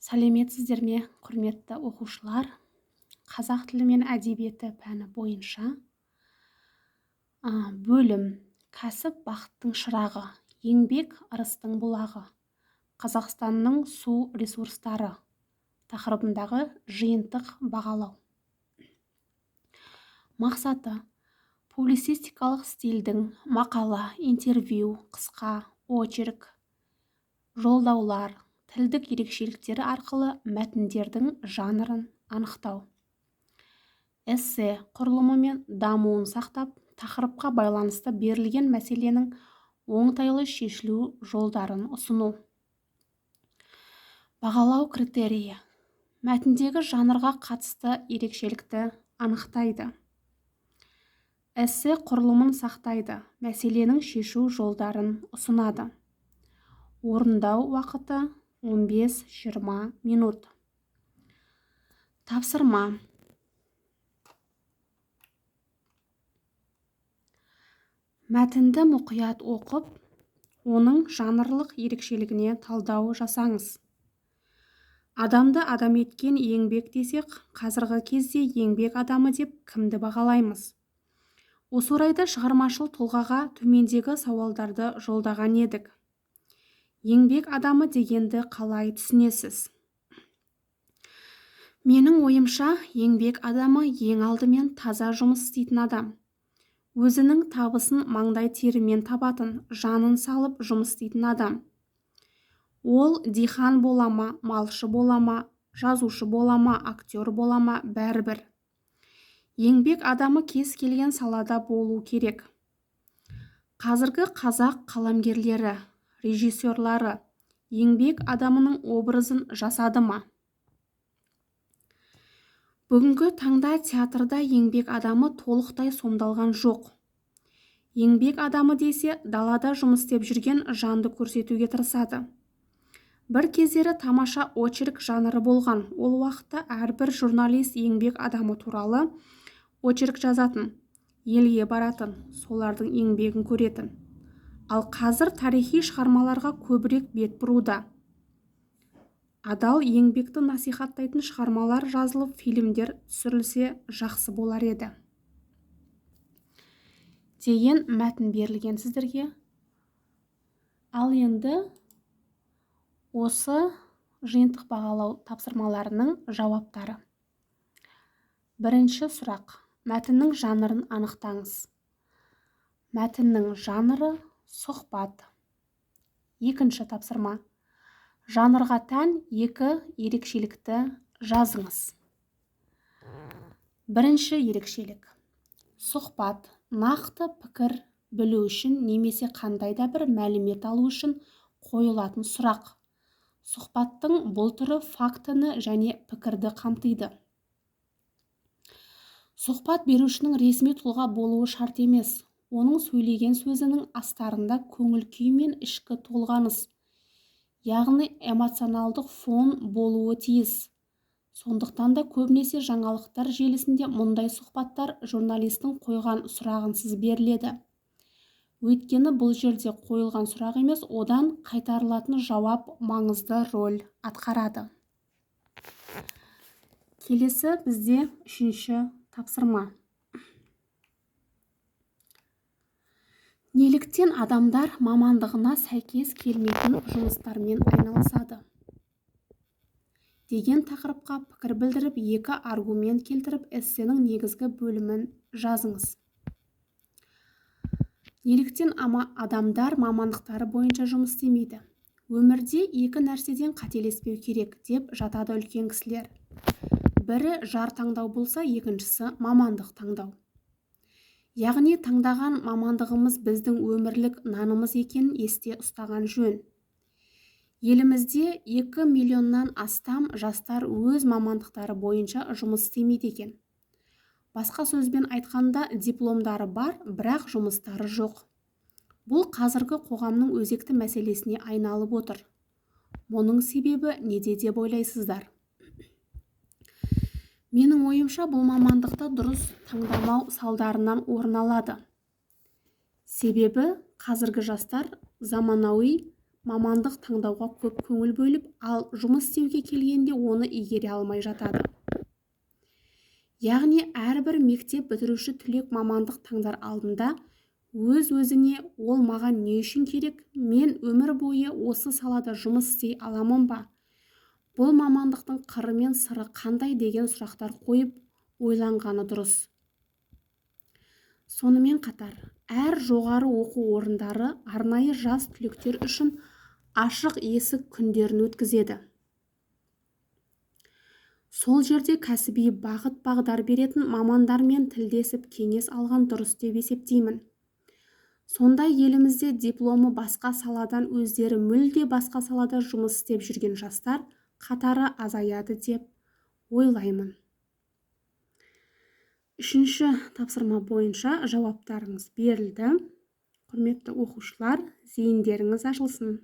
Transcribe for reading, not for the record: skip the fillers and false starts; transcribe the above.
Сәлеметсіздер ме, құрметті оқушылар? Қазақ тілі мен әдебиеті пәні бойынша бөлім кәсіп бақыттың шырағы, еңбек ырыстың бұлағы, Қазақстанның су ресурстары тақырыбындағы жиынтық бағалау. Мақсаты: публицистикалық стильдің мақала, интервью, қысқа, очерк, жолдаулар, тілдік ерекшеліктері арқылы мәтіндердің жанрын анықтау. Эссе құрылымы мен дамуын сақтап, тақырыпқа байланысты берілген мәселенің оңтайлы шешілу жолдарын ұсыну. Бағалау критерийі: мәтіндегі жанрға қатысты ерекшелікті анықтайды. Эссе құрылымын сақтайды, мәселенің шешу жолдарын ұсынады. Орындау уақыты 15-20 минут. Тапсырма: мәтінді мұқият оқып, оның жанрлық ерекшелігіне талдау жасаңыз. Адамды адам еткен еңбек десек, қазіргі кезде еңбек адамы деп кімді бағалаймыз? Осы орайда шығармашыл тұлғаға төмендегі сауалдарды жолдаған едік. Еңбек адамы дегенді қалай түсінесіз? Менің ойымша, еңбек адамы ең алдымен таза жұмыс істейтін адам. Өзінің табысын маңдай терімен табатын, жанын салып жұмыс істейтін адам. Ол диқан болама, малшы болама, жазушы болама, актер болама, бәрібір. Еңбек адамы кез келген салада болу керек. Қазіргі қазақ қаламгерлері, режиссерлары еңбек адамының образын жасады ма? Бүгінгі таңда театрда еңбек адамы толықтай сомдалған жоқ. Еңбек адамы десе, далада жұмыс істеп жүрген жанды көрсетуге тырысады. Бір кездері тамаша очерк жанры болған. Ол уақытта әрбір журналист еңбек адамы туралы очерк жазатын, елге баратын, солардың еңбегін көретін. Ал қазір тарихи шығармаларға көбірек бет бұруда. Адал еңбекті насихаттайтын шығармалар жазылып, фильмдер түсірілсе жақсы болар еді. Деген мәтін берілген сіздерге. Ал енді осы жиынтық бағалау тапсырмаларының жауаптары. Бірінші сұрақ: мәтіннің жанрын анықтаңыз. Мәтіннің жанры сұхбат. Екінші тапсырма: жанрға тән екі ерекшелікті жазыңыз. Бірінші ерекшелік: сұхбат нақты пікір білу үшін немесе қандай да бір мәлімет алу үшін қойылатын сұрақ. Сұхбаттың бұл түрі фактіні және пікірді қамтиды. Сұхбат берушінің ресми тұлға болуы шарт емес. Оның сөйлеген сөзінің астарында көңіл күй мен ішкі толғаныс, яғни эмоционалдық фон болуы тиіс. Сондықтан да көбінесе жаңалықтар желісінде мұндай сұхбаттар журналистің қойған сұрағынсыз беріледі. Өйткені бұл жерде қойылған сұрақ емес, одан қайтарылатын жауап маңызды рөл атқарады. Келесі бізде үшінші тапсырма. Неліктен адамдар мамандығына сәйкес келмейтін жұмыстармен айналысады? Деген тақырыпқа пікір білдіріп, екі аргумент келтіріп, эссенің негізгі бөлімін жазыңыз. Неліктен адамдар мамандықтары бойынша жұмыс істемейді? Өмірде екі нәрседен қателеспеу керек деп жатады үлкен кісілер. Бірі жар таңдау болса, екіншісі мамандық таңдау. Яғни таңдаған мамандығымыз біздің өмірлік нанымыз екенін есте ұстаған жөн. Елімізде 2 миллионнан астам жастар өз мамандықтары бойынша жұмыс істемейді екен. Басқа сөзбен айтқанда, дипломдары бар, бірақ жұмыстары жоқ. Бұл қазіргі қоғамның өзекті мәселесіне айналып отыр. Мұның себебі неде деп ойлайсыздар? Менің ойымша, бұл мамандықты дұрыс таңдамау салдарынан орын алады. Себебі қазіргі жастар заманауи мамандық таңдауға көп көңіл бөліп, ал жұмыс істеуге келгенде оны игере алмай жатады. Яғни әрбір мектеп бітіруші түлек мамандық таңдар алдында өз-өзіне ол маған не үшін керек, мен өмір бойы осы салада жұмыс істей аламын ба? Бұл мамандықтың қыры мен сыры қандай деген сұрақтар қойып ойланғаны дұрыс. Сонымен қатар, әр жоғары оқу орындары арнайы жас түлектер үшін ашық есік күндерін өткізеді. Сол жерде кәсіби бағыт-бағдар беретін мамандармен тілдесіп кеңес алған дұрыс деп есептеймін. Сонда елімізде дипломы басқа саладан өздері мүлде басқа салада жұмыс істеп жүрген жастар қатары азаяды деп ойлаймын. Үшінші тапсырма бойынша жауаптарыңыз берілді. Құрметті оқушылар, зейіндеріңіз ашылсын.